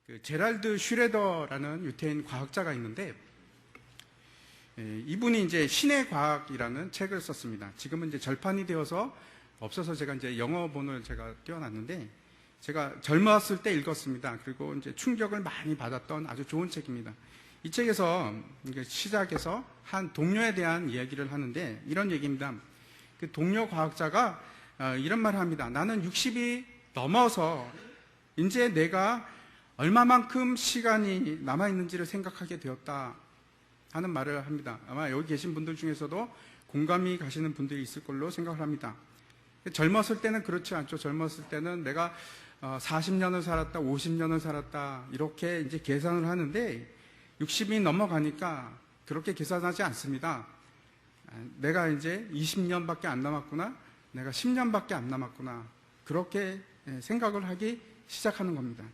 그 제랄드 슈레더라는 유태인 과학자가 있는데, 이분이 이제 신의 과학이라는 책을 썼습니다. 지금은 이제 절판이 되어서 없어서 제가 이제 영어본을 제가 띄워놨는데, 제가 젊었을 때 읽었습니다. 그리고 이제 충격을 많이 받았던 아주 좋은 책입니다. 이 책에서 시작해서 한 동료에 대한 이야기를 하는데 이런 얘기입니다. 그 동료 과학자가 이런 말을 합니다. 나는 60이 넘어서 이제 내가 얼마만큼 시간이 남아있는지를 생각하게 되었다 하는 말을 합니다. 아마 여기 계신 분들 중에서도 공감이 가시는 분들이 있을 걸로 생각을 합니다. 젊었을 때는 그렇지 않죠. 젊었을 때는 내가 40년을 살았다, 50년을 살았다 이렇게 이제 계산을 하는데 60이 넘어가니까 그렇게 계산하지 않습니다. 내가 이제 20년밖에 안 남았구나, 내가 10년밖에 안 남았구나, 그렇게 생각을 하기 시작하는 겁니다.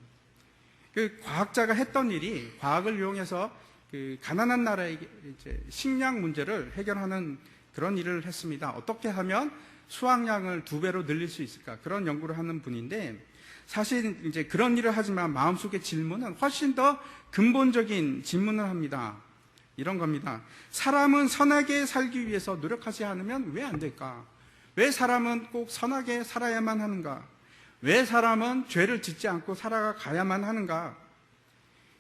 그 과학자가 했던 일이 과학을 이용해서 그 가난한 나라의 이제 식량 문제를 해결하는 그런 일을 했습니다. 어떻게 하면 수확량을 2배로 늘릴 수 있을까? 그런 연구를 하는 분인데, 사실 이제 그런 일을 하지만 마음속의 질문은 훨씬 더 근본적인 질문을 합니다. 이런 겁니다. 사람은 선하게 살기 위해서 노력하지 않으면 왜 안 될까? 왜 사람은 꼭 선하게 살아야만 하는가? 왜 사람은 죄를 짓지 않고 살아가야만 하는가?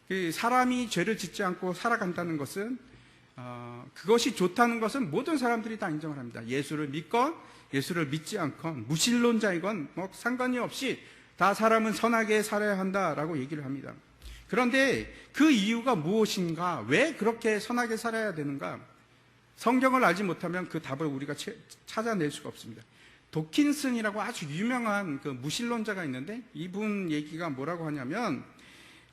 그 사람이 죄를 짓지 않고 살아간다는 것은 그것이 좋다는 것은 모든 사람들이 다 인정을 합니다. 예수를 믿건 예수를 믿지 않건 무신론자이건 뭐 상관이 없이 다 사람은 선하게 살아야 한다라고 얘기를 합니다. 그런데 그 이유가 무엇인가? 왜 그렇게 선하게 살아야 되는가? 성경을 알지 못하면 그 답을 우리가 찾아낼 수가 없습니다. 도킨슨이라고 아주 유명한 그 무신론자가 있는데, 이분 얘기가 뭐라고 하냐면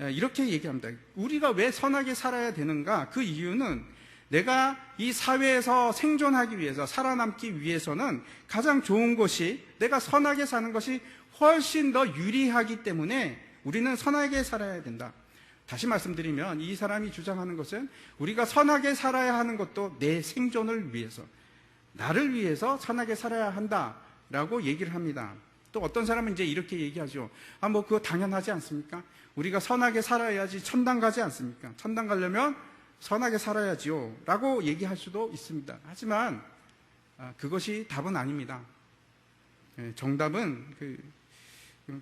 이렇게 얘기합니다. 우리가 왜 선하게 살아야 되는가? 그 이유는 내가 이 사회에서 생존하기 위해서, 살아남기 위해서는 가장 좋은 것이 내가 선하게 사는 것이 훨씬 더 유리하기 때문에 우리는 선하게 살아야 된다. 다시 말씀드리면 이 사람이 주장하는 것은 우리가 선하게 살아야 하는 것도 내 생존을 위해서, 나를 위해서 선하게 살아야 한다라고 얘기를 합니다. 또 어떤 사람은 이제 이렇게 얘기하죠. 뭐 그거 당연하지 않습니까? 우리가 선하게 살아야지 천당 가지 않습니까? 천당 가려면 선하게 살아야지요 라고 얘기할 수도 있습니다. 하지만 그것이 답은 아닙니다. 정답은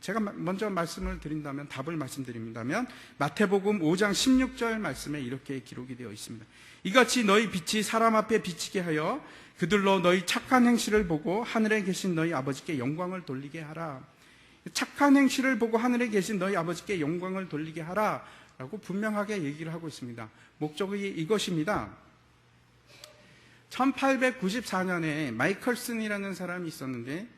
제가 먼저 말씀을 드린다면, 답을 말씀드린다면 마태복음 5장 16절 말씀에 이렇게 기록이 되어 있습니다. 이같이 너희 빛이 사람 앞에 비치게 하여 그들로 너희 착한 행실을 보고 하늘에 계신 너희 아버지께 영광을 돌리게 하라. 착한 행실을 보고 하늘에 계신 너희 아버지께 영광을 돌리게 하라 라고 분명하게 얘기를 하고 있습니다. 목적이 이것입니다. 1894년에 마이클슨이라는 사람이 있었는데,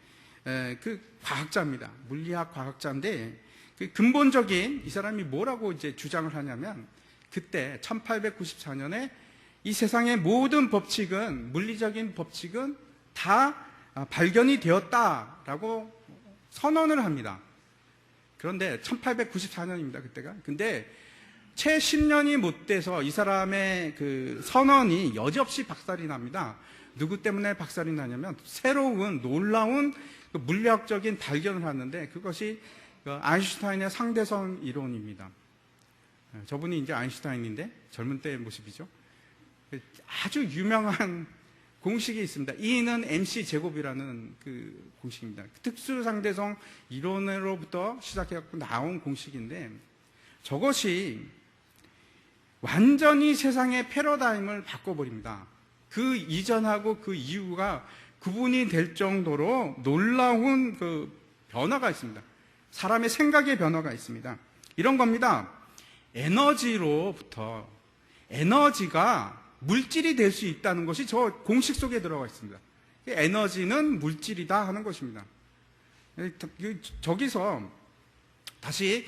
그 과학자입니다. 물리학 과학자인데, 그 근본적인 이 사람이 뭐라고 이제 주장을 하냐면, 그때 1894년에 이 세상의 모든 법칙은, 물리적인 법칙은 다 발견이 되었다라고 선언을 합니다. 그런데 1894년입니다, 그때가. 근데 채 10년이 못 돼서 이 사람의 그 선언이 여지없이 박살이 납니다. 누구 때문에 박살이 나냐면, 새로운 놀라운 물리학적인 발견을 하는데, 그것이 아인슈타인의 상대성 이론입니다. 저분이 이제 아인슈타인인데 젊은 때의 모습이죠. 아주 유명한 공식이 있습니다. E는 MC 제곱이라는 그 공식입니다. 특수상대성 이론으로부터 시작해갖고 나온 공식인데, 저것이 완전히 세상의 패러다임을 바꿔버립니다. 그 이전하고 그 이후가 구분이 될 정도로 놀라운 그 변화가 있습니다. 사람의 생각의 변화가 있습니다. 이런 겁니다. 에너지로부터, 에너지가 물질이 될 수 있다는 것이 저 공식 속에 들어가 있습니다. 에너지는 물질이다 하는 것입니다. 저기서 다시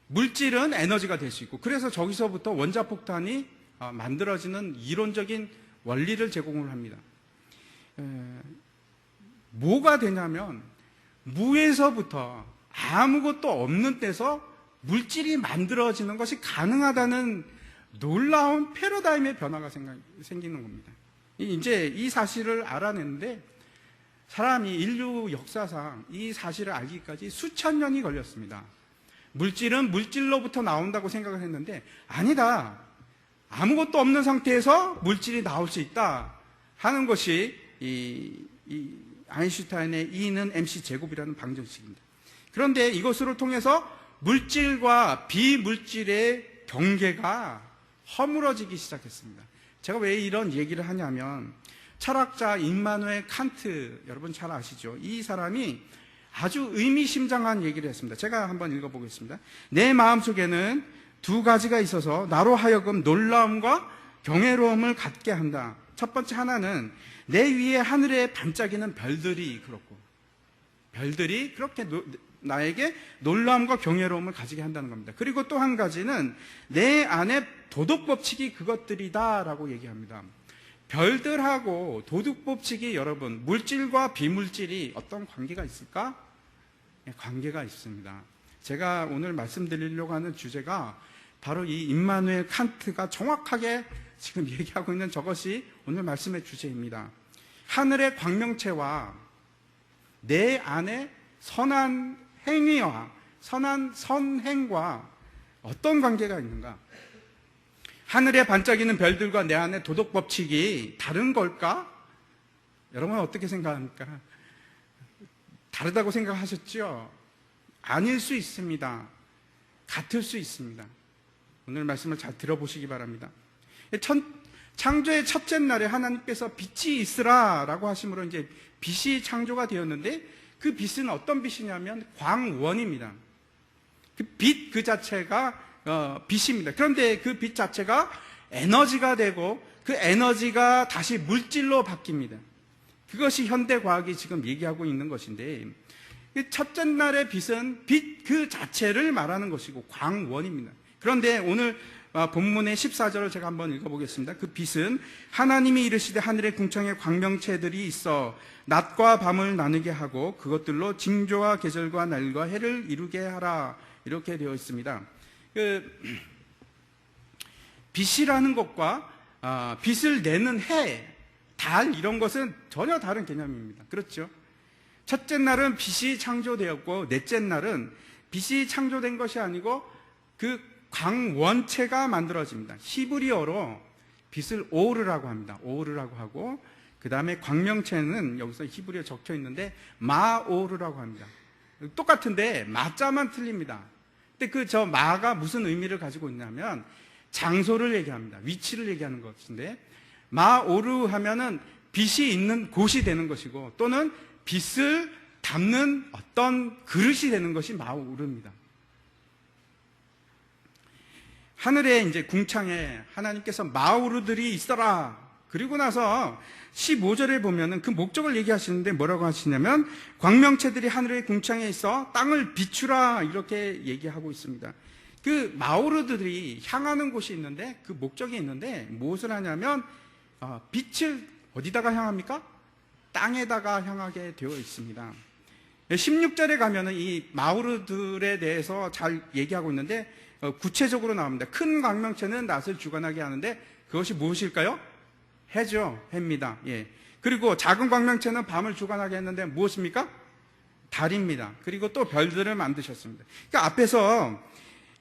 물질은 에너지가 될 수 있고, 그래서 저기서부터 원자폭탄이 만들어지는 이론적인 원리를 제공을 합니다. 뭐가 되냐면, 무에서부터 아무것도 없는 데서 물질이 만들어지는 것이 가능하다는 놀라운 패러다임의 변화가 생기는 겁니다. 이제 이 사실을 알아냈는데, 사람이 인류 역사상 이 사실을 알기까지 수천 년이 걸렸습니다. 물질은 물질로부터 나온다고 생각을 했는데 아니다. 아무것도 없는 상태에서 물질이 나올 수 있다 하는 것이 이 아인슈타인의 E는 MC 제곱이라는 방정식입니다. 그런데 이것으로 통해서 물질과 비물질의 경계가 허물어지기 시작했습니다. 제가 왜 이런 얘기를 하냐면 철학자 임마누엘 칸트, 여러분 잘 아시죠? 이 사람이 아주 의미심장한 얘기를 했습니다. 제가 한번 읽어보겠습니다. 내 마음속에는 두 가지가 있어서 나로 하여금 놀라움과 경외로움을 갖게 한다. 첫 번째 하나는 내 위에 하늘에 반짝이는 별들이 그렇고, 별들이 그렇게 나에게 놀라움과 경외로움을 가지게 한다는 겁니다. 그리고 또 한 가지는 내 안에 도덕법칙이 그것들이다 라고 얘기합니다. 별들하고 도덕법칙이 여러분, 물질과 비물질이 어떤 관계가 있을까? 네, 관계가 있습니다. 제가 오늘 말씀드리려고 하는 주제가 바로 이 임마누엘 칸트가 정확하게 지금 얘기하고 있는 저것이 오늘 말씀의 주제입니다. 하늘의 광명체와 내 안에 선한 행위와 선한 선행과 어떤 관계가 있는가? 하늘에 반짝이는 별들과 내 안에 도덕 법칙이 다른 걸까? 여러분 어떻게 생각합니까? 다르다고 생각하셨죠? 아닐 수 있습니다. 같을 수 있습니다. 오늘 말씀을 잘 들어보시기 바랍니다. 창조의 첫째 날에 하나님께서 빛이 있으라 라고 하심으로 이제 빛이 창조가 되었는데 그 빛은 어떤 빛이냐면 광원입니다. 그 빛 그 자체가 빛입니다. 그런데 그 빛 자체가 에너지가 되고 그 에너지가 다시 물질로 바뀝니다. 그것이 현대과학이 지금 얘기하고 있는 것인데 첫째 날의 빛은 빛 그 자체를 말하는 것이고 광원입니다. 그런데 오늘 본문의 14절을 제가 한번 읽어보겠습니다. 그 빛은 하나님이 이르시되 하늘의 궁창에 광명체들이 있어 낮과 밤을 나누게 하고 그것들로 징조와 계절과 날과 해를 이루게 하라 이렇게 되어 있습니다. 빛이라는 것과 빛을 내는 해, 달 이런 것은 전혀 다른 개념입니다. 그렇죠? 첫째 날은 빛이 창조되었고 넷째 날은 빛이 창조된 것이 아니고 그 광원체가 만들어집니다. 히브리어로 빛을 오르라고 합니다. 오르라고 하고 그 다음에 광명체는 여기서 히브리어 적혀 있는데 마오르라고 합니다. 똑같은데 마자만 틀립니다. 근데 그 저 마가 무슨 의미를 가지고 있냐면 장소를 얘기합니다. 위치를 얘기하는 것인데 마오르 하면은 빛이 있는 곳이 되는 것이고 또는 빛을 담는 어떤 그릇이 되는 것이 마오르입니다. 하늘에 이제 궁창에 하나님께서 마오르들이 있어라. 그리고 나서 15절에 보면은 그 목적을 얘기하시는데 뭐라고 하시냐면 광명체들이 하늘의 궁창에 있어 땅을 비추라 이렇게 얘기하고 있습니다. 그 마오르들이 향하는 곳이 있는데 그 목적이 있는데 무엇을 하냐면 빛을 어디다가 향합니까? 땅에다가 향하게 되어 있습니다. 16절에 가면은 이 마오르들에 대해서 잘 얘기하고 있는데 구체적으로 나옵니다. 큰 광명체는 낮을 주관하게 하는데 그것이 무엇일까요? 해죠. 해입니다. 예. 그리고 작은 광명체는 밤을 주관하게 했는데 무엇입니까? 달입니다. 그리고 또 별들을 만드셨습니다. 그러니까 앞에서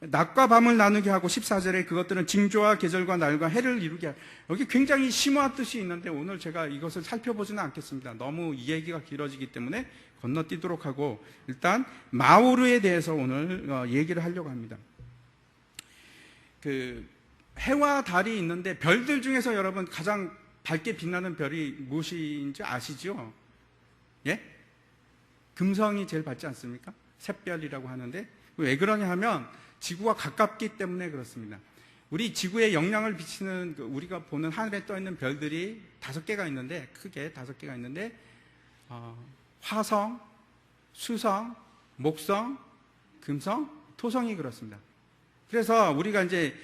낮과 밤을 나누게 하고 14절에 그것들은 징조와 계절과 날과 해를 이루게 하고 여기 굉장히 심오한 뜻이 있는데 오늘 제가 이것을 살펴보지는 않겠습니다. 너무 이 얘기가 길어지기 때문에 건너뛰도록 하고 일단 마오르에 대해서 오늘 얘기를 하려고 합니다. 그 해와 달이 있는데 별들 중에서 여러분 가장 밝게 빛나는 별이 무엇인지 아시죠? 예? 금성이 제일 밝지 않습니까? 샛별이라고 하는데 왜 그러냐 하면 지구가 가깝기 때문에 그렇습니다. 우리 지구에 영향을 비치는 우리가 보는 하늘에 떠 있는 별들이 5개가 있는데 크게 5개가 있는데 화성, 수성, 목성, 금성, 토성이 그렇습니다. 그래서 우리가 이제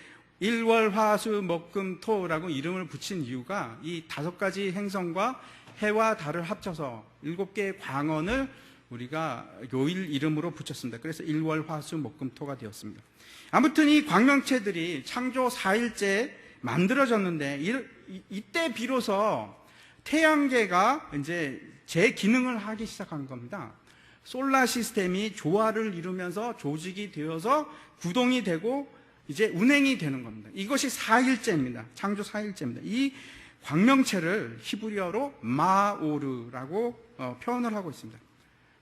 일월, 화, 수, 목, 금, 토라고 이름을 붙인 이유가 이 5가지 행성과 해와 달을 합쳐서 7개의 광원을 우리가 요일 이름으로 붙였습니다. 그래서 일월, 화, 수, 목, 금, 토가 되었습니다. 아무튼 이 광명체들이 창조 4일째 만들어졌는데 이때 비로소 태양계가 이제 제 기능을 하기 시작한 겁니다. 솔라 시스템이 조화를 이루면서 조직이 되어서 구동이 되고 이제 운행이 되는 겁니다. 이것이 4일째입니다. 창조 4일째입니다. 이 광명체를 히브리어로 마오르라고 표현을 하고 있습니다.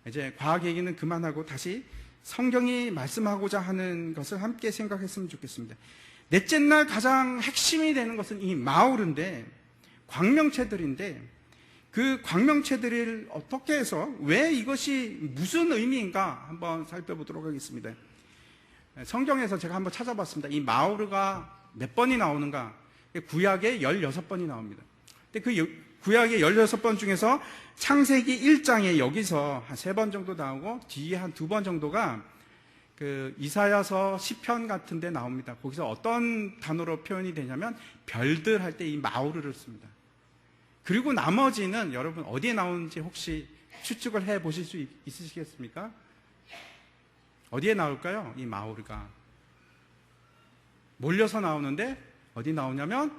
이제 과학 얘기는 그만하고 다시 성경이 말씀하고자 하는 것을 함께 생각했으면 좋겠습니다. 넷째 날 가장 핵심이 되는 것은 이 마오르인데, 광명체들인데, 그 광명체들을 어떻게 해서 왜 이것이 무슨 의미인가 한번 살펴보도록 하겠습니다. 성경에서 제가 한번 찾아봤습니다. 이 마오르가 몇 번이 나오는가? 구약에 16번이 나옵니다. 근데 그 구약의 16번 중에서 창세기 1장에 여기서 한 3번 정도 나오고 뒤에 한 2번 정도가 그 이사야서 시편 같은 데 나옵니다. 거기서 어떤 단어로 표현이 되냐면 별들 할 때 이 마오르를 씁니다. 그리고 나머지는 여러분 어디에 나오는지 혹시 추측을 해 보실 수 있으시겠습니까? 어디에 나올까요? 이 마오르가 몰려서 나오는데 어디 나오냐면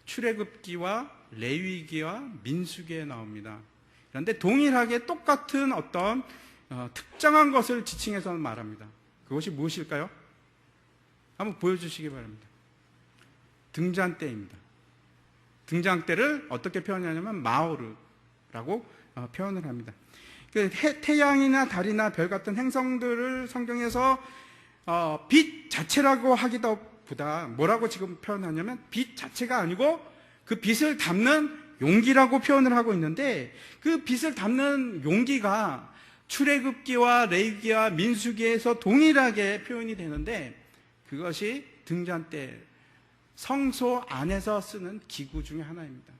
출애굽기와 레위기와 민수기에 나옵니다. 그런데 동일하게 똑같은 어떤 특정한 것을 지칭해서 말합니다. 그것이 무엇일까요? 한번 보여주시기 바랍니다. 등잔대입니다. 등잔대를 어떻게 표현하냐면 마오르라고 표현을 합니다. 태양이나 달이나 별 같은 행성들을 성경에서 빛 자체라고 하기보다 뭐라고 지금 표현하냐면 빛 자체가 아니고 그 빛을 담는 용기라고 표현을 하고 있는데, 그 빛을 담는 용기가 출애굽기와 레위기와 민수기에서 동일하게 표현이 되는데, 그것이 등잔대, 성소 안에서 쓰는 기구 중에 하나입니다.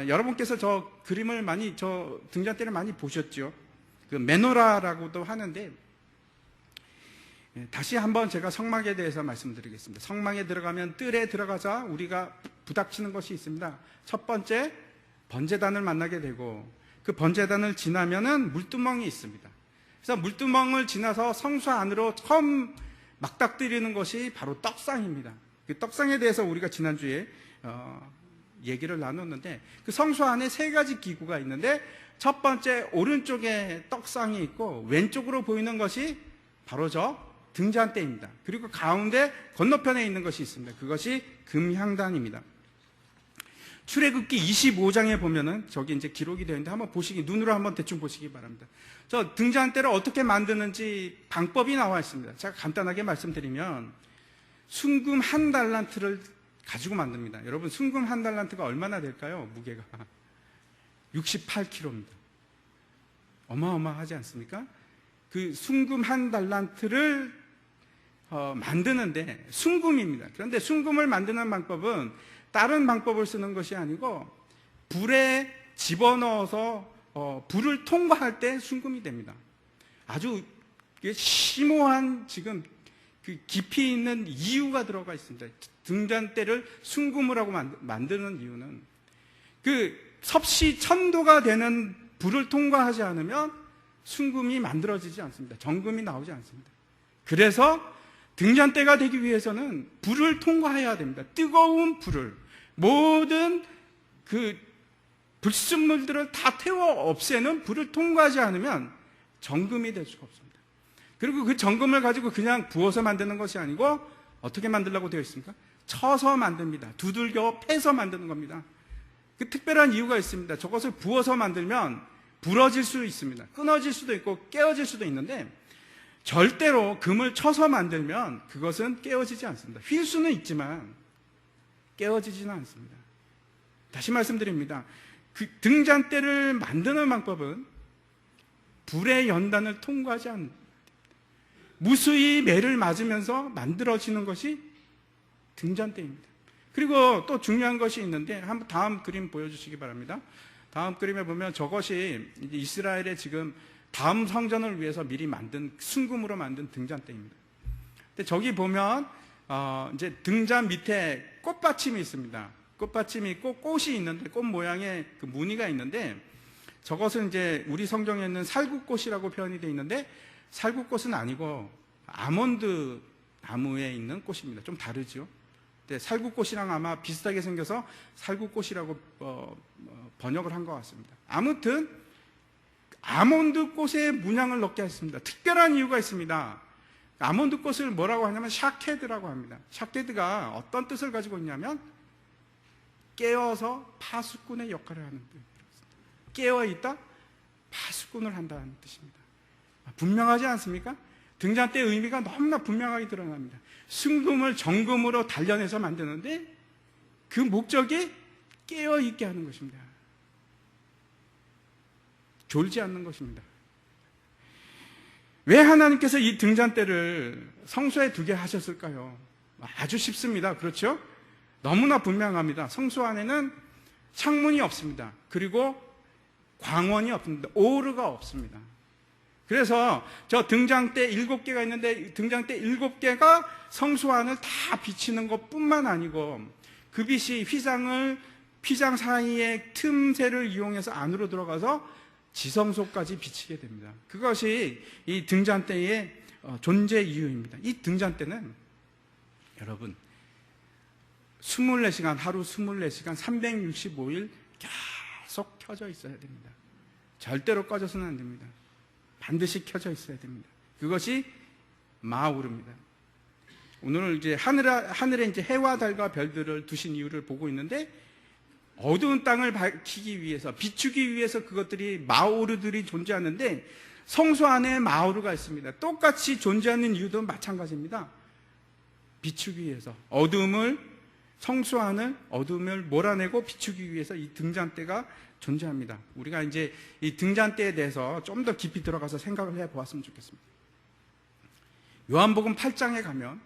여러분께서 저 그림을 저 등잔대를 많이 보셨죠? 그 메노라라고도 하는데, 다시 한번 제가 성막에 대해서 말씀드리겠습니다. 성막에 들어가면 뜰에 들어가자 우리가 부닥치는 것이 있습니다. 첫 번째, 번제단을 만나게 되고, 그 번제단을 지나면은 물두멍이 있습니다. 그래서 물두멍을 지나서 성소 안으로 처음 막닥뜨리는 것이 바로 떡상입니다. 그 떡상에 대해서 우리가 지난주에 얘기를 나눴는데, 그 성소 안에 3가지 기구가 있는데, 첫 번째 오른쪽에 떡상이 있고 왼쪽으로 보이는 것이 바로 저 등잔대입니다. 그리고 가운데 건너편에 있는 것이 있습니다. 그것이 금향단입니다. 출애굽기 25장에 보면은 저기 이제 기록이 되어 있는데 한번 눈으로 한번 대충 보시기 바랍니다. 저 등잔대를 어떻게 만드는지 방법이 나와 있습니다. 제가 간단하게 말씀드리면 순금 1달란트를 가지고 만듭니다. 여러분, 순금 1달란트가 얼마나 될까요? 무게가 68kg입니다. 어마어마하지 않습니까? 그 순금 1달란트를 만드는데 순금입니다. 그런데 순금을 만드는 방법은 다른 방법을 쓰는 것이 아니고 불에 집어넣어서 불을 통과할 때 순금이 됩니다. 아주 심오한 지금 그 깊이 있는 이유가 들어가 있습니다. 등잔대를 순금으로 만드는 이유는 그 섭씨 1000도가 되는 불을 통과하지 않으면 순금이 만들어지지 않습니다. 정금이 나오지 않습니다. 그래서 등잔대가 되기 위해서는 불을 통과해야 됩니다. 뜨거운 불을, 모든 그 불순물들을 다 태워 없애는 불을 통과하지 않으면 정금이 될 수가 없습니다. 그리고 그 정금을 가지고 그냥 부어서 만드는 것이 아니고 어떻게 만들려고 되어 있습니까? 쳐서 만듭니다. 두들겨 패서 만드는 겁니다. 그 특별한 이유가 있습니다. 저것을 부어서 만들면 부러질 수 있습니다. 끊어질 수도 있고 깨어질 수도 있는데, 절대로 금을 쳐서 만들면 그것은 깨어지지 않습니다. 휠 수는 있지만 깨어지지는 않습니다. 다시 말씀드립니다. 그 등잔대를 만드는 방법은 불의 연단을 통과하지 않는, 무수히 매를 맞으면서 만들어지는 것이 등잔대입니다. 그리고 또 중요한 것이 있는데, 한번 다음 그림 보여주시기 바랍니다. 다음 그림에 보면 저것이 이제 이스라엘의 지금 다음 성전을 위해서 미리 만든 순금으로 만든 등잔대입니다. 근데 저기 보면 이제 등잔 밑에 꽃받침이 있습니다. 꽃받침이 있고 꽃이 있는데, 꽃 모양의 그 무늬가 있는데, 저것은 이제 우리 성경에는 살구꽃이라고 표현이 되어 있는데, 살구꽃은 아니고 아몬드 나무에 있는 꽃입니다. 좀 다르죠. 근데 살구꽃이랑 아마 비슷하게 생겨서 살구꽃이라고 번역을 한 것 같습니다. 아무튼 아몬드 꽃에 문양을 넣게 했습니다. 특별한 이유가 있습니다. 아몬드 꽃을 뭐라고 하냐면 샤케드라고 합니다. 샤케드가 어떤 뜻을 가지고 있냐면 깨어서 파수꾼의 역할을 하는 뜻. 깨어있다, 파수꾼을 한다는 뜻입니다. 분명하지 않습니까? 등잔 때 의미가 너무나 분명하게 드러납니다. 순금을 정금으로 단련해서 만드는데 그 목적이 깨어있게 하는 것입니다. 졸지 않는 것입니다. 왜 하나님께서 이 등잔대를 성소에 두게 하셨을까요? 아주 쉽습니다. 그렇죠? 너무나 분명합니다. 성소 안에는 창문이 없습니다. 그리고 광원이 없습니다. 오르가 없습니다. 그래서 저 등잔대 7개가 있는데 등잔대 7개가 성소 안을 다 비치는 것뿐만 아니고 그 빛이 휘장 사이의 틈새를 이용해서 안으로 들어가서 지성소까지 비치게 됩니다. 그것이 이 등잔대의 존재 이유입니다. 이 등잔대는 여러분 24시간, 하루 24시간 365일 계속 켜져 있어야 됩니다. 절대로 꺼져서는 안 됩니다. 반드시 켜져 있어야 됩니다. 그것이 마우르입니다. 오늘 이제 하늘에 이제 해와 달과 별들을 두신 이유를 보고 있는데 어두운 땅을 밝히기 위해서, 비추기 위해서 그것들이 마우르들이 존재하는데 성소 안에 마우르가 있습니다. 똑같이 존재하는 이유도 마찬가지입니다. 비추기 위해서 성소 안을 어둠을 몰아내고 비추기 위해서 이 등잔대가 존재합니다. 우리가 이제 이 등잔대에 대해서 좀 더 깊이 들어가서 생각을 해보았으면 좋겠습니다. 요한복음 8장에 가면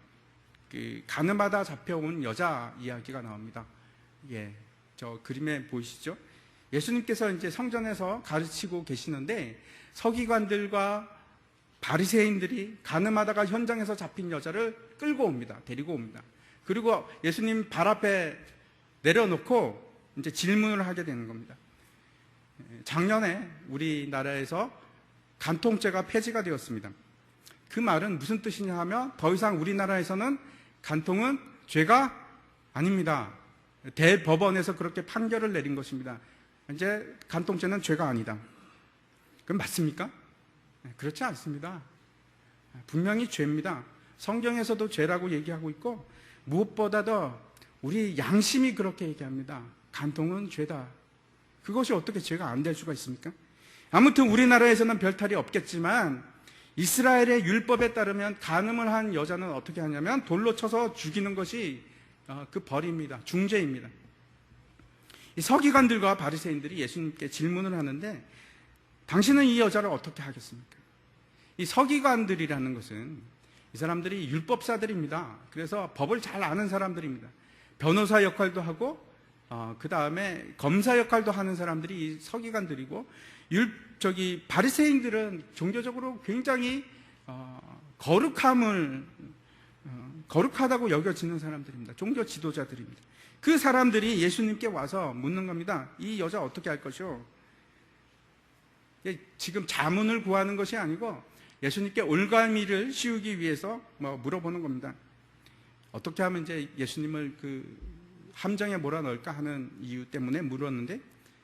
그 가늠하다 잡혀온 여자 이야기가 나옵니다. 예, 저 그림에 보이시죠? 예수님께서 이제 성전에서 가르치고 계시는데 서기관들과 바리새인들이 가늠하다가 현장에서 잡힌 여자를 끌고 옵니다. 데리고 옵니다. 그리고 예수님 발 앞에 내려놓고 이제 질문을 하게 되는 겁니다. 작년에 우리나라에서 간통죄가 폐지가 되었습니다. 그 말은 무슨 뜻이냐 하면 더 이상 우리나라에서는 간통은 죄가 아닙니다. 대법원에서 그렇게 판결을 내린 것입니다. 이제 간통죄는 죄가 아니다. 그럼 맞습니까? 그렇지 않습니다. 분명히 죄입니다. 성경에서도 죄라고 얘기하고 있고 무엇보다도 우리 양심이 그렇게 얘기합니다. 간통은 죄다. 그것이 어떻게 죄가 안 될 수가 있습니까? 아무튼 우리나라에서는 별탈이 없겠지만 이스라엘의 율법에 따르면 간음을 한 여자는 어떻게 하냐면 돌로 쳐서 죽이는 것이 그 벌입니다. 중죄입니다. 이 서기관들과 바리새인들이 예수님께 질문을 하는데 당신은 이 여자를 어떻게 하겠습니까? 이 서기관들이라는 것은 이 사람들이 율법사들입니다. 그래서 법을 잘 아는 사람들입니다. 변호사 역할도 하고 그 다음에 검사 역할도 하는 사람들이 이 서기관들이고 바리새인들은 종교적으로 굉장히 거룩하다고 여겨지는 사람들입니다. 종교 지도자들입니다. 그 사람들이 예수님께 와서 묻는 겁니다. 이 여자 어떻게 할 것이요? 지금 자문을 구하는 것이 아니고 예수님께 올가미를 씌우기 위해서 물어보는 겁니다. 어떻게 하면 이제 예수님을 그 함정에 몰아넣을까 하는 이유 때문에 물었는데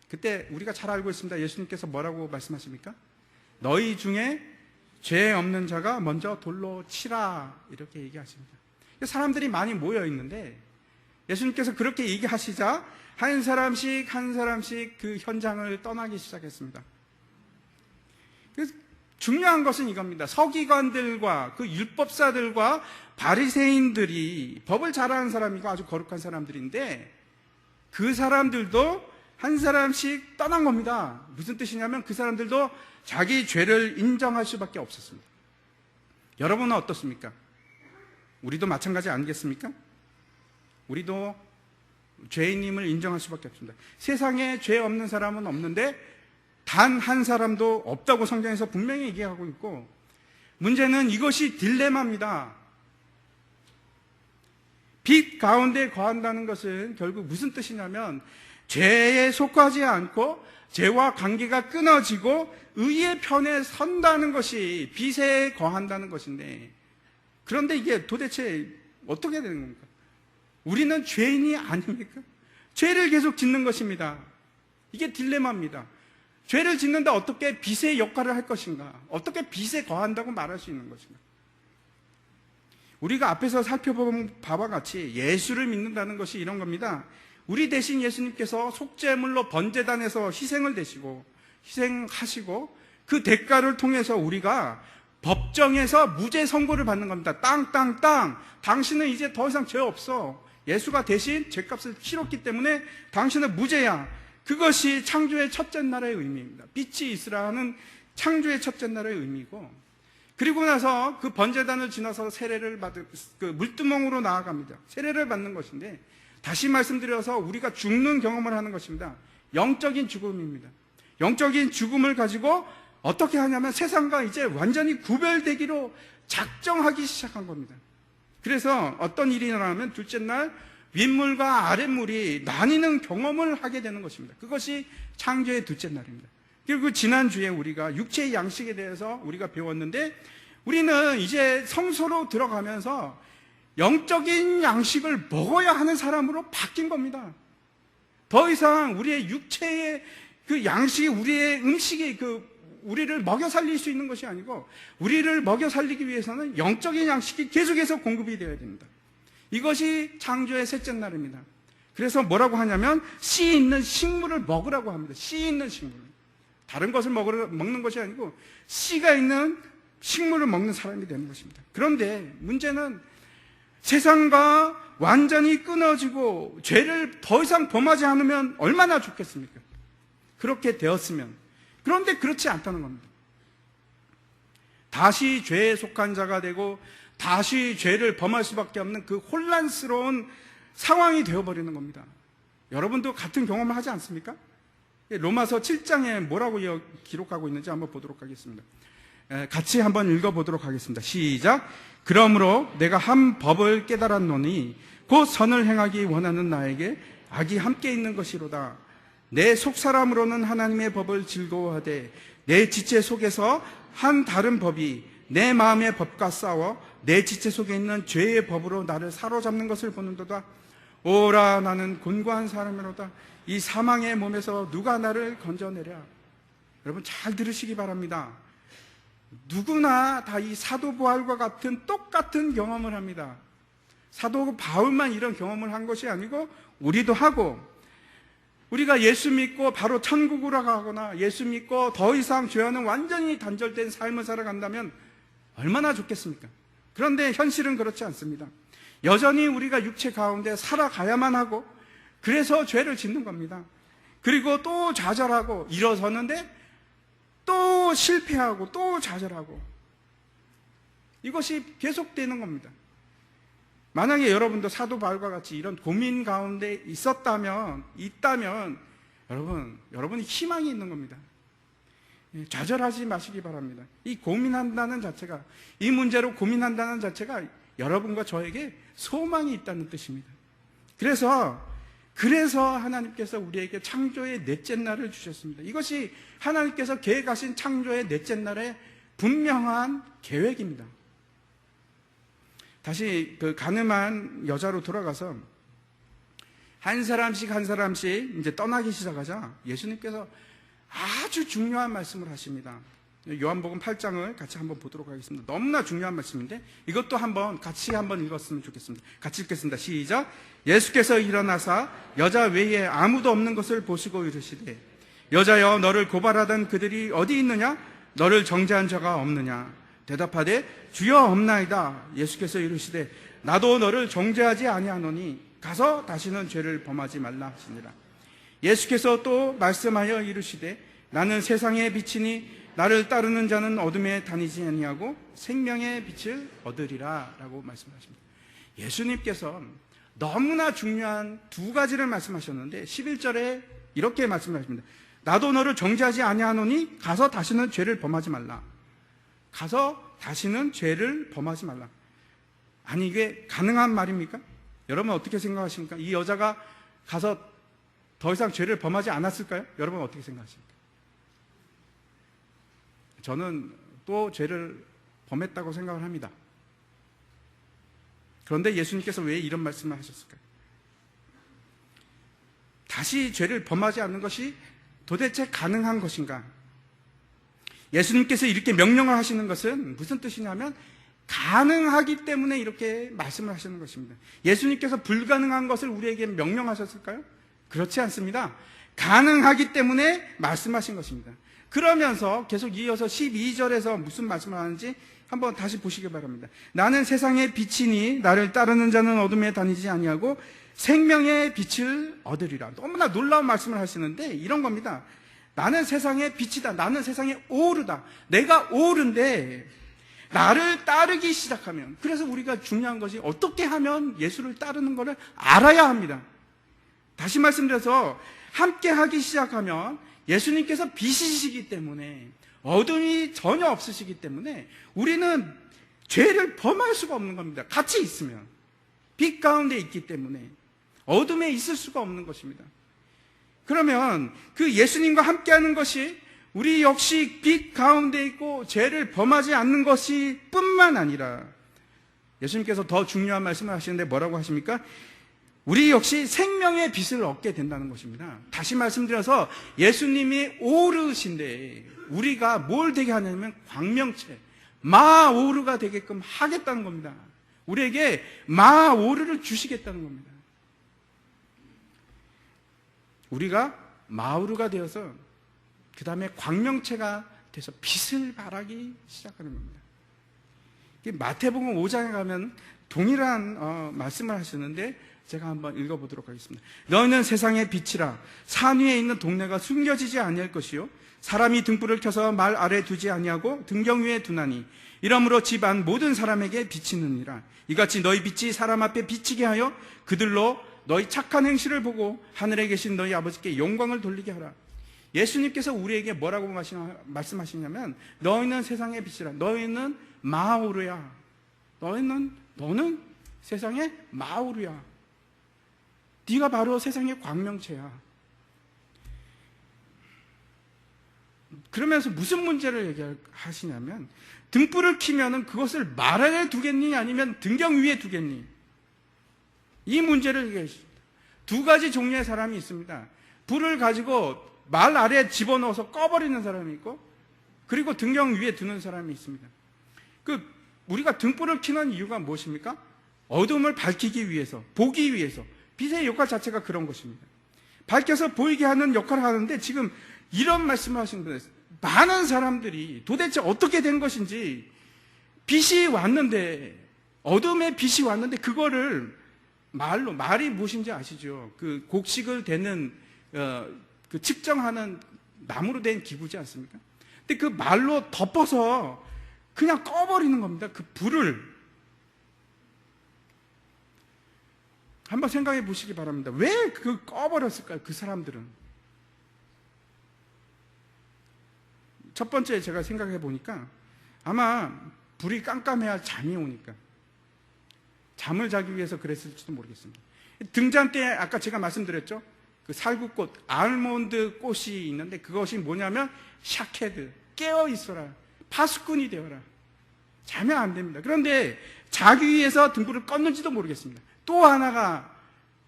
그때 우리가 잘 알고 있습니다. 예수님께서 뭐라고 말씀하십니까? 너희 중에 죄 없는 자가 먼저 돌로 치라 이렇게 얘기하십니다. 사람들이 많이 모여 있는데 예수님께서 그렇게 얘기하시자 한 사람씩 그 현장을 떠나기 시작했습니다. 그래서 중요한 것은 이겁니다. 서기관들과 그 율법사들과 바리새인들이 법을 잘 아는 사람이고 아주 거룩한 사람들인데 그 사람들도 한 사람씩 떠난 겁니다. 무슨 뜻이냐면 그 사람들도 자기 죄를 인정할 수밖에 없었습니다. 여러분은 어떻습니까? 우리도 마찬가지 아니겠습니까? 우리도 죄인임을 인정할 수밖에 없습니다. 세상에 죄 없는 사람은 없는데 단 한 사람도 없다고 성경에서 분명히 얘기하고 있고 문제는 이것이 딜레마입니다. 빛 가운데 거한다는 것은 결국 무슨 뜻이냐면 죄에 속하지 않고 죄와 관계가 끊어지고 의의 편에 선다는 것이 빛에 거한다는 것인데 그런데 이게 도대체 어떻게 되는 겁니까? 우리는 죄인이 아닙니까? 죄를 계속 짓는 것입니다. 이게 딜레마입니다. 죄를 짓는데 어떻게 빚의 역할을 할 것인가? 어떻게 빚에 거한다고 말할 수 있는 것인가? 우리가 앞에서 살펴본 바와 같이 예수를 믿는다는 것이 이런 겁니다. 우리 대신 예수님께서 속죄물로 번제단에서 희생하시고 그 대가를 통해서 우리가 법정에서 무죄 선고를 받는 겁니다. 땅. 당신은 이제 더 이상 죄 없어. 예수가 대신 죄값을 치렀기 때문에 당신은 무죄야. 그것이 창조의 첫째 날의 의미입니다. 빛이 있으라 하는 창조의 첫째 날의 의미고, 그리고 나서 그 번제단을 지나서 세례를 받은 그 물두멍으로 나아갑니다. 세례를 받는 것인데, 다시 말씀드려서 우리가 죽는 경험을 하는 것입니다. 영적인 죽음입니다. 영적인 죽음을 가지고 어떻게 하냐면 세상과 이제 완전히 구별되기로 작정하기 시작한 겁니다. 그래서 어떤 일이 일어나면 둘째 날 윗물과 아랫물이 나뉘는 경험을 하게 되는 것입니다. 그것이 창조의 둘째 날입니다. 그리고 지난주에 우리가 육체의 양식에 대해서 우리가 배웠는데, 우리는 이제 성소로 들어가면서 영적인 양식을 먹어야 하는 사람으로 바뀐 겁니다. 더 이상 우리의 육체의 그 양식이, 우리의 음식이 우리를 먹여 살릴 수 있는 것이 아니고, 우리를 먹여 살리기 위해서는 영적인 양식이 계속해서 공급이 되어야 됩니다. 이것이 창조의 셋째 날입니다. 그래서 뭐라고 하냐면 씨 있는 식물을 먹으라고 합니다. 씨 있는 식물. 다른 것을 먹는 것이 아니고 씨가 있는 식물을 먹는 사람이 되는 것입니다. 그런데 문제는 세상과 완전히 끊어지고 죄를 더 이상 범하지 않으면 얼마나 좋겠습니까? 그렇게 되었으면. 그런데 그렇지 않다는 겁니다. 다시 죄에 속한 자가 되고 다시 죄를 범할 수밖에 없는 그 혼란스러운 상황이 되어버리는 겁니다. 여러분도 같은 경험을 하지 않습니까? 로마서 7장에 뭐라고 기록하고 있는지 한번 보도록 하겠습니다. 같이 한번 읽어보도록 하겠습니다. 시작. 그러므로 내가 한 법을 깨달았노니 곧 선을 행하기 원하는 나에게 악이 함께 있는 것이로다. 내 속사람으로는 하나님의 법을 즐거워하되 내 지체 속에서 한 다른 법이 내 마음의 법과 싸워 내 지체 속에 있는 죄의 법으로 나를 사로잡는 것을 보는도다. 오라, 나는 곤고한 사람이로다. 이 사망의 몸에서 누가 나를 건져내랴. 여러분 잘 들으시기 바랍니다. 누구나 다 이 사도 바울과 같은 똑같은 경험을 합니다. 사도 바울만 이런 경험을 한 것이 아니고 우리도 하고, 우리가 예수 믿고 바로 천국으로 가거나 예수 믿고 더 이상 죄와는 완전히 단절된 삶을 살아간다면 얼마나 좋겠습니까? 그런데 현실은 그렇지 않습니다. 여전히 우리가 육체 가운데 살아가야만 하고, 그래서 죄를 짓는 겁니다. 그리고 또 좌절하고 일어서는데 또 실패하고 또 좌절하고, 이것이 계속되는 겁니다. 만약에 여러분도 사도 바울과 같이 이런 고민 가운데 있다면 여러분이 희망이 있는 겁니다. 좌절하지 마시기 바랍니다. 이 고민한다는 자체가, 이 문제로 고민한다는 자체가 여러분과 저에게 소망이 있다는 뜻입니다. 그래서 하나님께서 우리에게 창조의 넷째 날을 주셨습니다. 이것이 하나님께서 계획하신 창조의 넷째 날의 분명한 계획입니다. 다시 그 가늠한 여자로 돌아가서 한 사람씩 이제 떠나기 시작하자 예수님께서 아주 중요한 말씀을 하십니다. 요한복음 8장을 같이 한번 보도록 하겠습니다. 너무나 중요한 말씀인데 이것도 같이 한번 읽었으면 좋겠습니다. 같이 읽겠습니다. 시작. 예수께서 일어나사 여자 외에 아무도 없는 것을 보시고 이르시되, 여자여, 너를 고발하던 그들이 어디 있느냐? 너를 정죄한 자가 없느냐? 대답하되 주여 없나이다. 예수께서 이르시되 나도 너를 정죄하지 아니하노니 가서 다시는 죄를 범하지 말라 하시니라. 예수께서 또 말씀하여 이르시되 나는 세상의 빛이니 나를 따르는 자는 어둠에 다니지 아니하고 생명의 빛을 얻으리라 라고 말씀하십니다. 예수님께서 너무나 중요한 두 가지를 말씀하셨는데 11절에 이렇게 말씀하십니다. 나도 너를 정죄하지 아니하노니 가서 다시는 죄를 범하지 말라. 가서 다시는 죄를 범하지 말라. 아니, 이게 가능한 말입니까? 여러분 어떻게 생각하십니까? 이 여자가 가서 더 이상 죄를 범하지 않았을까요? 여러분 어떻게 생각하십니까? 저는 또 죄를 범했다고 생각을 합니다. 그런데 예수님께서 왜 이런 말씀을 하셨을까요? 다시 죄를 범하지 않는 것이 도대체 가능한 것인가? 예수님께서 이렇게 명령을 하시는 것은 무슨 뜻이냐면 가능하기 때문에 이렇게 말씀을 하시는 것입니다. 예수님께서 불가능한 것을 우리에게 명령하셨을까요? 그렇지 않습니다. 가능하기 때문에 말씀하신 것입니다. 그러면서 계속 이어서 12절에서 무슨 말씀을 하는지 한번 다시 보시기 바랍니다. 나는 세상의 빛이니 나를 따르는 자는 어둠에 다니지 아니하고 생명의 빛을 얻으리라. 너무나 놀라운 말씀을 하시는데 이런 겁니다. 나는 세상의 빛이다. 나는 세상의 오르다. 내가 오른데 나를 따르기 시작하면, 그래서 우리가 중요한 것이 어떻게 하면 예수를 따르는 것을 알아야 합니다. 다시 말씀드려서 함께 하기 시작하면 예수님께서 빛이시기 때문에, 어둠이 전혀 없으시기 때문에 우리는 죄를 범할 수가 없는 겁니다. 같이 있으면. 빛 가운데 있기 때문에 어둠에 있을 수가 없는 것입니다. 그러면 그 예수님과 함께하는 것이 우리 역시 빛 가운데 있고 죄를 범하지 않는 것이 뿐만 아니라, 예수님께서 더 중요한 말씀을 하시는데 뭐라고 하십니까? 우리 역시 생명의 빛을 얻게 된다는 것입니다. 다시 말씀드려서 예수님이 오르신데 우리가 뭘 되게 하냐면 광명체, 마오르가 되게끔 하겠다는 겁니다. 우리에게 마오르를 주시겠다는 겁니다. 우리가 마오르가 되어서 그 다음에 광명체가 돼서 빛을 발하기 시작하는 겁니다. 마태복음 5장에 가면 동일한 말씀을 하시는데 제가 한번 읽어보도록 하겠습니다. 너희는 세상의 빛이라. 산 위에 있는 동네가 숨겨지지 아니할 것이요 사람이 등불을 켜서 말 아래 두지 아니하고 등경 위에 두나니 이러므로 집안 모든 사람에게 비치느니라. 이같이 너희 빛이 사람 앞에 비치게 하여 그들로 너희 착한 행실을 보고 하늘에 계신 너희 아버지께 영광을 돌리게 하라. 예수님께서 우리에게 뭐라고 말씀하시냐면 너희는 세상의 빛이라. 너희는 마오르야. 너는 세상의 마오르야. 네가 바로 세상의 광명체야. 그러면서 무슨 문제를 얘기하시냐면 등불을 켜면은 그것을 말 아래 두겠니 아니면 등경 위에 두겠니? 이 문제를 얘기하십니다. 두 가지 종류의 사람이 있습니다. 불을 가지고 말 아래에 집어넣어서 꺼버리는 사람이 있고, 그리고 등경 위에 두는 사람이 있습니다. 우리가 등불을 켜는 이유가 무엇입니까? 어둠을 밝히기 위해서, 보기 위해서. 빛의 역할 자체가 그런 것입니다. 밝혀서 보이게 하는 역할을 하는데 지금 이런 말씀을 하시는 분들, 많은 사람들이 도대체 어떻게 된 것인지, 빛이 왔는데, 어둠의 빛이 왔는데 그거를 말이 무엇인지 아시죠? 그 곡식을 대는 그 측정하는 나무로 된 기구지 않습니까? 근데 그 말로 덮어서 그냥 꺼버리는 겁니다. 그 불을. 한번 생각해 보시기 바랍니다. 왜 꺼버렸을까요? 그 사람들은. 첫 번째 제가 생각해 보니까 아마 불이 깜깜해야 잠이 오니까. 잠을 자기 위해서 그랬을지도 모르겠습니다. 등잔대에 아까 제가 말씀드렸죠? 그 살구꽃, 알몬드 꽃이 있는데 그것이 뭐냐면 샤케드, 깨어 있어라, 파수꾼이 되어라. 자면 안 됩니다. 그런데 자기 위해서 등불을 껐는지도 모르겠습니다. 또 하나가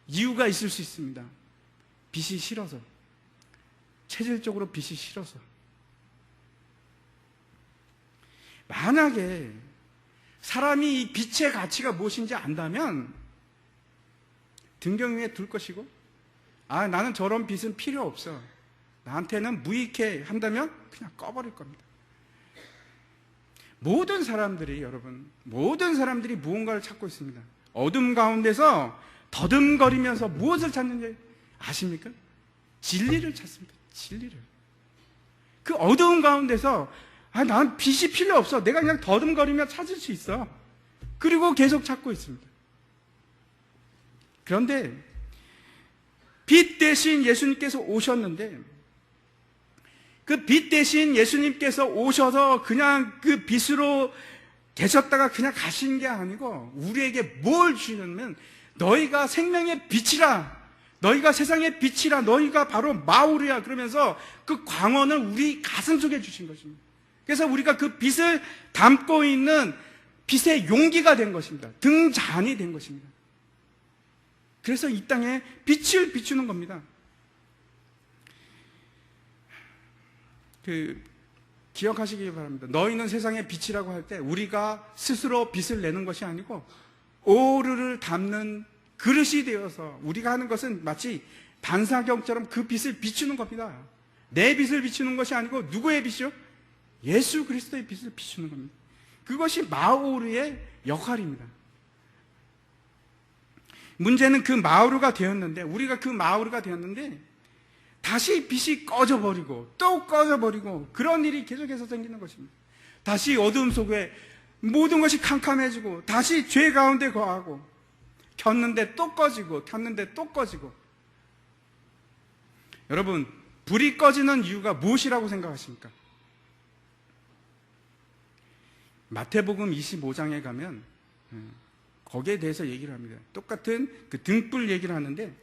이유가 있을 수 있습니다. 빛이 싫어서, 체질적으로 빛이 싫어서. 만약에 사람이 이 빛의 가치가 무엇인지 안다면 등경 위에 둘 것이고, 나는 저런 빛은 필요 없어, 나한테는 무익해 한다면 그냥 꺼버릴 겁니다. 모든 사람들이 무언가를 찾고 있습니다. 어둠 가운데서 더듬거리면서 무엇을 찾는지 아십니까? 진리를 찾습니다. 진리를. 그 어두운 가운데서 난 빛이 필요 없어, 내가 그냥 더듬거리며 찾을 수 있어. 그리고 계속 찾고 있습니다. 그런데 빛 대신 예수님께서 오셨는데, 그 빛 대신 예수님께서 오셔서 그냥 그 빛으로 계셨다가 그냥 가신 게 아니고 우리에게 뭘 주시냐면 너희가 생명의 빛이라, 너희가 세상의 빛이라, 너희가 바로 마오르야. 그러면서 그 광원을 우리 가슴 속에 주신 것입니다. 그래서 우리가 그 빛을 담고 있는 빛의 용기가 된 것입니다. 등잔이 된 것입니다. 그래서 이 땅에 빛을 비추는 겁니다. 기억하시기 바랍니다. 너희는 세상의 빛이라고 할 때 우리가 스스로 빛을 내는 것이 아니고 오르를 담는 그릇이 되어서 우리가 하는 것은 마치 반사경처럼 그 빛을 비추는 겁니다. 내 빛을 비추는 것이 아니고 누구의 빛이요? 예수 그리스도의 빛을 비추는 겁니다. 그것이 마오르의 역할입니다. 문제는 그 마오르가 되었는데, 우리가 그 마오르가 되었는데 다시 빛이 꺼져버리고 또 꺼져버리고 그런 일이 계속해서 생기는 것입니다. 다시 어둠 속에 모든 것이 캄캄해지고 다시 죄 가운데 거하고 켰는데 또 꺼지고 켰는데 또 꺼지고. 여러분, 불이 꺼지는 이유가 무엇이라고 생각하십니까? 마태복음 25장에 가면 거기에 대해서 얘기를 합니다. 똑같은 그 등불 얘기를 하는데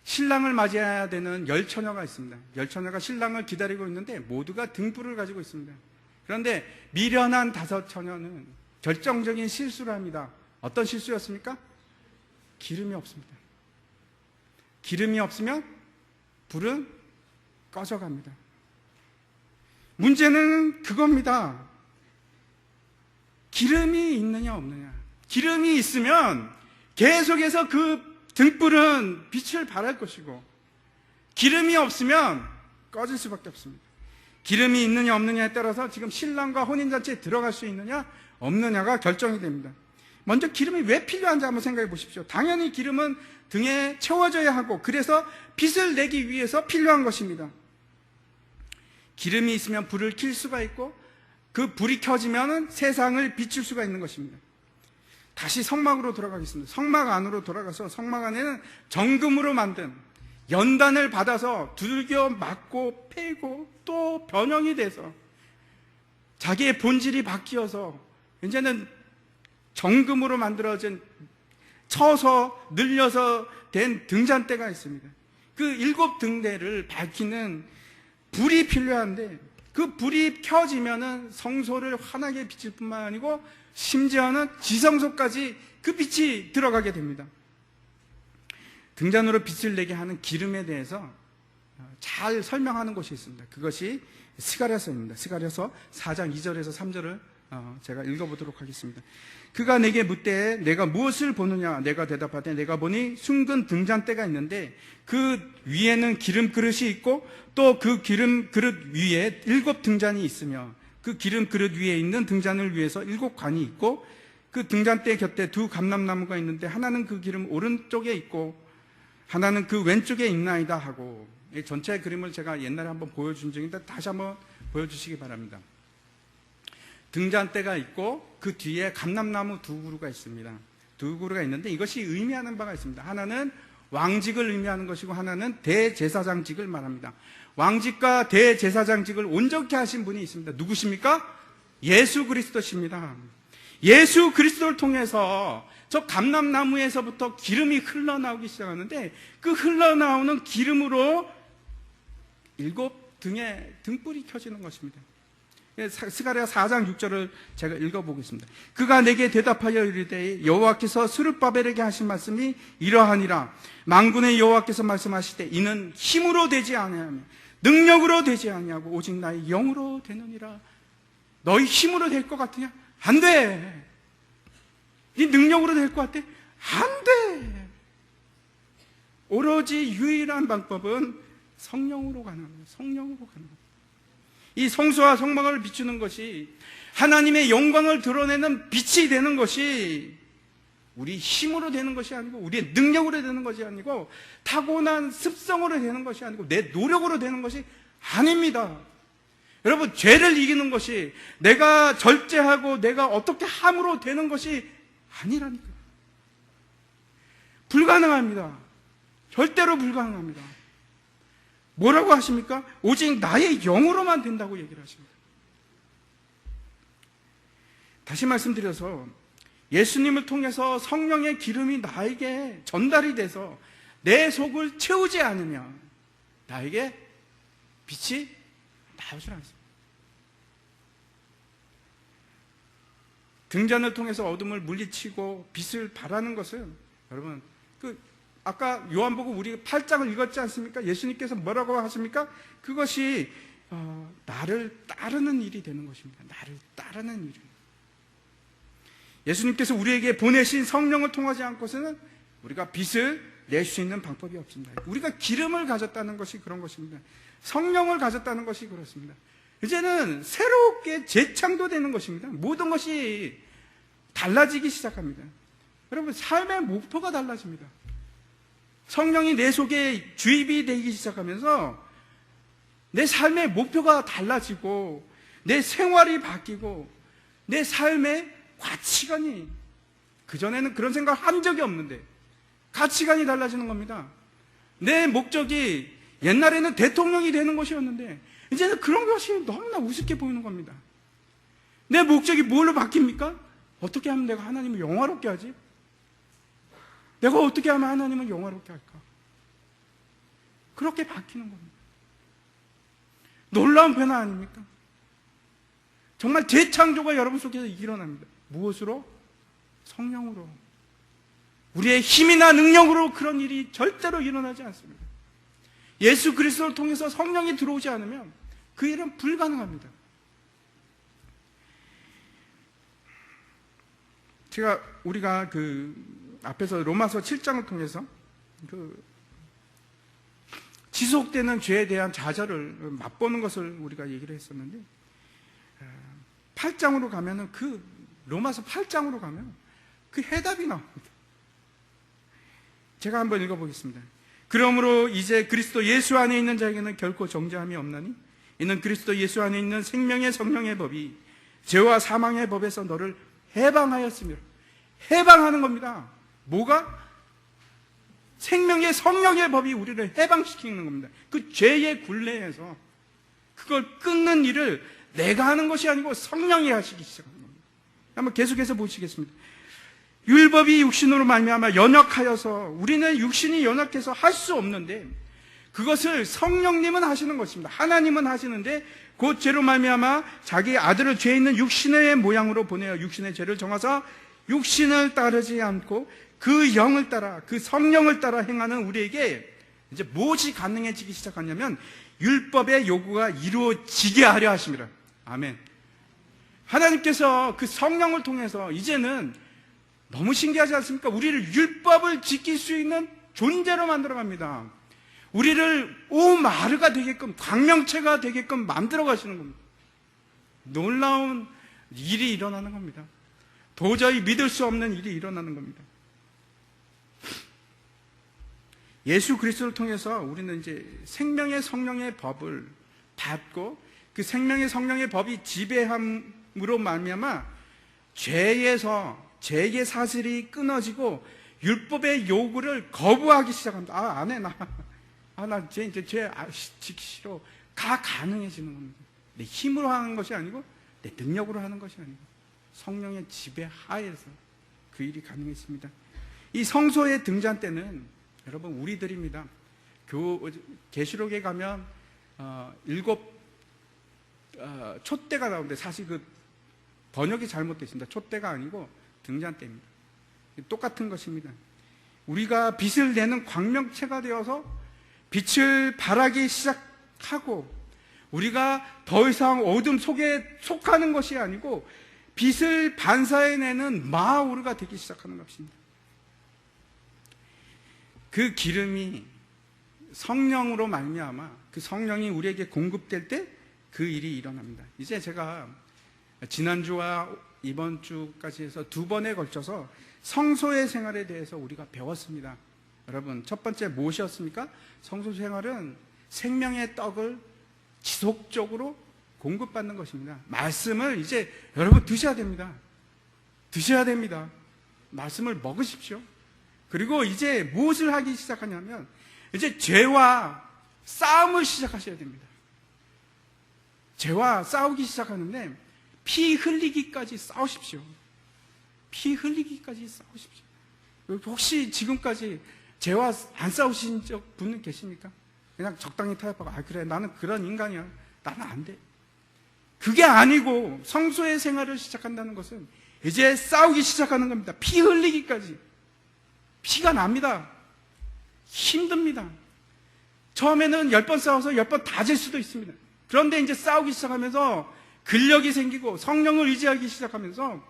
신랑을 맞이해야 되는 10처녀가 있습니다. 10처녀가 신랑을 기다리고 있는데 모두가 등불을 가지고 있습니다. 그런데 미련한 5처녀는 결정적인 실수를 합니다. 어떤 실수였습니까? 기름이 없습니다. 기름이 없으면 불은 꺼져갑니다. 문제는 그겁니다. 기름이 있느냐 없느냐. 기름이 있으면 계속해서 그 등불은 빛을 발할 것이고, 기름이 없으면 꺼질 수밖에 없습니다. 기름이 있느냐 없느냐에 따라서 지금 신랑과 혼인잔치에 들어갈 수 있느냐 없느냐가 결정이 됩니다. 먼저 기름이 왜 필요한지 한번 생각해 보십시오. 당연히 기름은 등에 채워져야 하고, 그래서 빛을 내기 위해서 필요한 것입니다. 기름이 있으면 불을 켤 수가 있고, 그 불이 켜지면 세상을 비출 수가 있는 것입니다. 다시 성막으로 돌아가겠습니다. 성막 안으로 돌아가서 성막 안에는 정금으로 만든 연단을 받아서 두들겨 맞고 패고 또 변형이 돼서 자기의 본질이 바뀌어서 이제는 정금으로 만들어진 쳐서 늘려서 된 등잔대가 있습니다. 그 7등대를 밝히는 불이 필요한데, 그 불이 켜지면은 성소를 환하게 비칠 뿐만 아니고 심지어는 지성소까지 그 빛이 들어가게 됩니다. 등잔으로 빛을 내게 하는 기름에 대해서 잘 설명하는 곳이 있습니다. 그것이 스가랴서입니다. 스가랴서 4장 2절에서 3절을 제가 읽어보도록 하겠습니다. 그가 내게 묻되 내가 무엇을 보느냐? 내가 대답하되 내가 보니 숭근 등잔대가 있는데 그 위에는 기름 그릇이 있고 또 그 기름 그릇 위에 7등잔이 있으며 그 기름 그릇 위에 있는 등잔을 위해서 7관이 있고 그 등잔대 곁에 2 감람나무가 있는데 하나는 그 기름 오른쪽에 있고 하나는 그 왼쪽에 있나이다 하고, 이 전체 그림을 제가 옛날에 한번 보여준 적인데 다시 한번 보여주시기 바랍니다. 등잔대가 있고 그 뒤에 감람나무 2그루가 있습니다. 2그루가 있는데 이것이 의미하는 바가 있습니다. 하나는 왕직을 의미하는 것이고 하나는 대제사장직을 말합니다. 왕직과 대제사장직을 온전케 하신 분이 있습니다. 누구십니까? 예수 그리스도십니다. 예수 그리스도를 통해서 저 감람나무에서부터 기름이 흘러나오기 시작하는데 그 흘러나오는 기름으로 7등에 등불이 켜지는 것입니다. 스가랴 4장 6절을 제가 읽어보겠습니다. 그가 내게 대답하여 이르되 여호와께서 스룹바벨에게 하신 말씀이 이러하니라. 만군의 여호와께서 말씀하시되 이는 힘으로 되지 아니하며 능력으로 되지 아니하고 오직 나의 영으로 되느니라. 너희 힘으로 될 것 같으냐? 안 돼. 네 능력으로 될 것 같아? 안 돼. 오로지 유일한 방법은 성령으로 가는 거예요. 성령으로 가는 거예요. 이 성소와 성막을 비추는 것이, 하나님의 영광을 드러내는 빛이 되는 것이 우리 힘으로 되는 것이 아니고 우리의 능력으로 되는 것이 아니고 타고난 습성으로 되는 것이 아니고 내 노력으로 되는 것이 아닙니다. 여러분, 죄를 이기는 것이 내가 절제하고 내가 어떻게 함으로 되는 것이 아니라니까요. 불가능합니다. 절대로 불가능합니다. 뭐라고 하십니까? 오직 나의 영으로만 된다고 얘기를 하십니다. 다시 말씀드려서 예수님을 통해서 성령의 기름이 나에게 전달이 돼서 내 속을 채우지 않으면 나에게 빛이 나오질 않습니다. 등잔을 통해서 어둠을 물리치고 빛을 발하는 것은, 여러분, 아까 요한복음 우리 8장을 읽었지 않습니까? 예수님께서 뭐라고 하십니까? 그것이 나를 따르는 일이 되는 것입니다. 나를 따르는 일. 예수님께서 우리에게 보내신 성령을 통하지 않고서는 우리가 빛을 낼 수 있는 방법이 없습니다. 우리가 기름을 가졌다는 것이 그런 것입니다. 성령을 가졌다는 것이 그렇습니다. 이제는 새롭게 재창조되는 것입니다. 모든 것이 달라지기 시작합니다. 여러분, 삶의 목표가 달라집니다. 성령이 내 속에 주입이 되기 시작하면서 내 삶의 목표가 달라지고 내 생활이 바뀌고 내 삶의 가치관이, 그전에는 그런 생각 한 적이 없는데 가치관이 달라지는 겁니다. 내 목적이 옛날에는 대통령이 되는 것이었는데 이제는 그런 것이 너무나 우습게 보이는 겁니다. 내 목적이 뭘로 바뀝니까? 어떻게 하면 내가 하나님을 영화롭게 하지? 내가 어떻게 하면 하나님을 영화롭게 할까? 그렇게 바뀌는 겁니다. 놀라운 변화 아닙니까? 정말 재창조가 여러분 속에서 일어납니다. 무엇으로? 성령으로. 우리의 힘이나 능력으로 그런 일이 절대로 일어나지 않습니다. 예수 그리스도를 통해서 성령이 들어오지 않으면 그 일은 불가능합니다. 우리가 앞에서 로마서 7장을 통해서 지속되는 죄에 대한 좌절을 맛보는 것을 우리가 얘기를 했었는데, 8장으로 가면은 로마서 8장으로 가면 그 해답이 나옵니다. 제가 한번 읽어보겠습니다. 그러므로 이제 그리스도 예수 안에 있는 자에게는 결코 정죄함이 없나니 이는 그리스도 예수 안에 있는 생명의 성령의 법이 죄와 사망의 법에서 너를 해방하였으며, 해방하는 겁니다. 뭐가? 생명의 성령의 법이 우리를 해방시키는 겁니다. 그 죄의 굴레에서 그걸 끊는 일을 내가 하는 것이 아니고 성령이 하시기 시작합니다. 한번 계속해서 보시겠습니다. 율법이 육신으로 말미암아 연약하여서, 우리는 육신이 연약해서 할 수 없는데 그것을 성령님은 하시는 것입니다. 하나님은 하시는데 곧 죄로 말미암아 자기 아들을 죄 있는 육신의 모양으로 보내어 육신의 죄를 정하사 육신을 따르지 않고 그 영을 따라, 그 성령을 따라 행하는 우리에게 이제 무엇이 가능해지기 시작하냐면 율법의 요구가 이루어지게 하려 하십니다. 아멘. 하나님께서 그 성령을 통해서 이제는 너무 신기하지 않습니까? 우리를 율법을 지킬 수 있는 존재로 만들어갑니다. 우리를 오마르가 되게끔, 광명체가 되게끔 만들어 가시는 겁니다. 놀라운 일이 일어나는 겁니다. 도저히 믿을 수 없는 일이 일어나는 겁니다. 예수 그리스도를 통해서 우리는 이제 생명의 성령의 법을 받고 그 생명의 성령의 법이 지배함으로 말미암아 죄의 사슬이 끊어지고 율법의 요구를 거부하기 시작합니다. 안 해, 나 죄 지키기 싫어. 가능해지는 겁니다. 내 힘으로 하는 것이 아니고 내 능력으로 하는 것이 아니고 성령의 지배 하에서 그 일이 가능했습니다. 이 성소의 등잔 때는 여러분 우리들입니다. 계시록에 가면 7 촛대가 나오는데 사실 그 번역이 잘못됐습니다. 촛대가 아니고 등잔대입니다. 똑같은 것입니다. 우리가 빛을 내는 광명체가 되어서 빛을 발하기 시작하고 우리가 더 이상 어둠 속에 속하는 것이 아니고 빛을 반사해내는 마오르가 되기 시작하는 것입니다. 그 기름이 성령으로 말미암아 그 성령이 우리에게 공급될 때 그 일이 일어납니다. 이제 제가 지난주와 이번 주까지 해서 2번에 걸쳐서 성소의 생활에 대해서 우리가 배웠습니다. 여러분, 첫 번째 무엇이었습니까? 성소 생활은 생명의 떡을 지속적으로 공급받는 것입니다. 말씀을 이제 여러분 드셔야 됩니다. 드셔야 됩니다. 말씀을 먹으십시오. 그리고 이제 무엇을 하기 시작하냐면 이제 죄와 싸움을 시작하셔야 됩니다. 죄와 싸우기 시작하는데 피 흘리기까지 싸우십시오. 피 흘리기까지 싸우십시오. 혹시 지금까지 죄와 안 싸우신 적 분은 계십니까? 그냥 적당히 타협하고 그래 나는 그런 인간이야. 나는 안 돼. 그게 아니고 성소의 생활을 시작한다는 것은 이제 싸우기 시작하는 겁니다. 피 흘리기까지. 피가 납니다. 힘듭니다. 처음에는 10번 싸워서 10번 다 질 수도 있습니다. 그런데 이제 싸우기 시작하면서 근력이 생기고 성령을 의지하기 시작하면서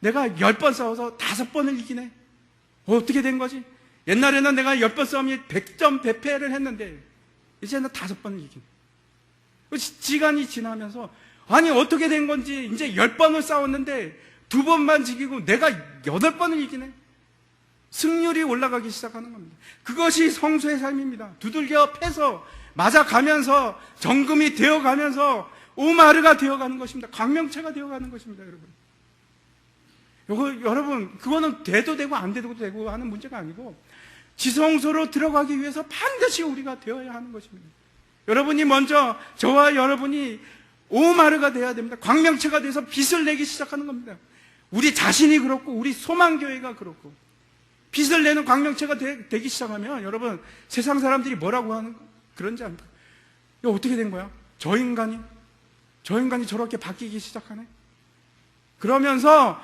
내가 10번 싸워서 5번을 이기네. 어떻게 된 거지? 옛날에는 내가 10번 싸우면 100점 100패를 했는데 이제는 5번을 이기네. 시간이 지나면서 아니 어떻게 된 건지 이제 10번을 싸웠는데 2번만 지키고 내가 8번을 이기네. 승률이 올라가기 시작하는 겁니다. 그것이 성수의 삶입니다. 두들겨 패서 맞아가면서 정금이 되어가면서 오마르가 되어가는 것입니다. 광명체가 되어가는 것입니다. 여러분 그거는 돼도 되고 안 돼도 되고 하는 문제가 아니고 지성소로 들어가기 위해서 반드시 우리가 되어야 하는 것입니다. 여러분이 먼저 저와 여러분이 오마르가 되어야 됩니다. 광명체가 돼서 빛을 내기 시작하는 겁니다. 우리 자신이 그렇고 우리 소망교회가 그렇고 빛을 내는 광명체가 되기 시작하면 여러분 세상 사람들이 뭐라고 하는 그런지 압니까? 이거 어떻게 된 거야? 저 인간이 저렇게 바뀌기 시작하네. 그러면서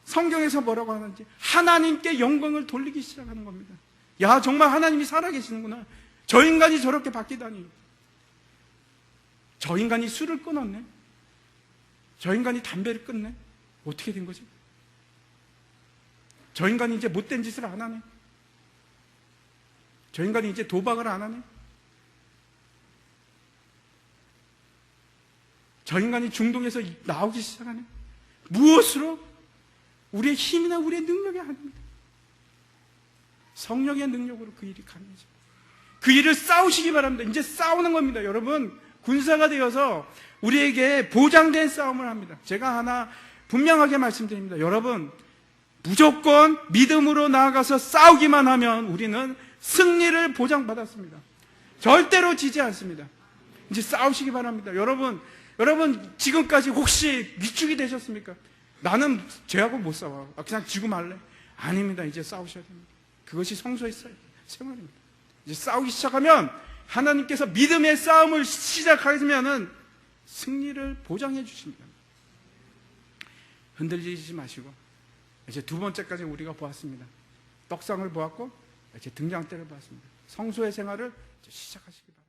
성경에서 뭐라고 하는지 하나님께 영광을 돌리기 시작하는 겁니다. 야 정말 하나님이 살아계시는구나. 저 인간이 저렇게 바뀌다니. 저 인간이 술을 끊었네. 저 인간이 담배를 끊네. 어떻게 된 거지? 저 인간이 이제 못된 짓을 안 하네. 저 인간이 이제 도박을 안 하네. 저 인간이 중동에서 나오기 시작하네. 무엇으로? 우리의 힘이나 우리의 능력이 아닙니다. 성령의 능력으로 그 일이 가능해집니다. 그 일을 싸우시기 바랍니다. 이제 싸우는 겁니다. 여러분 군사가 되어서 우리에게 보장된 싸움을 합니다. 제가 하나 분명하게 말씀드립니다. 여러분 무조건 믿음으로 나아가서 싸우기만 하면 우리는 승리를 보장받았습니다. 절대로 지지 않습니다. 이제 싸우시기 바랍니다. 여러분 지금까지 혹시 위축이 되셨습니까? 나는 죄하고 못 싸워. 그냥 지고 말래. 아닙니다. 이제 싸우셔야 됩니다. 그것이 성소의 생활입니다. 이제 싸우기 시작하면 하나님께서 믿음의 싸움을 시작하시면은 승리를 보장해 주십니다. 흔들리지 마시고 이제 2번째까지 우리가 보았습니다. 떡상을 보았고 이제 등장대를 보았습니다. 성소의 생활을 이제 시작하시기 바랍니다.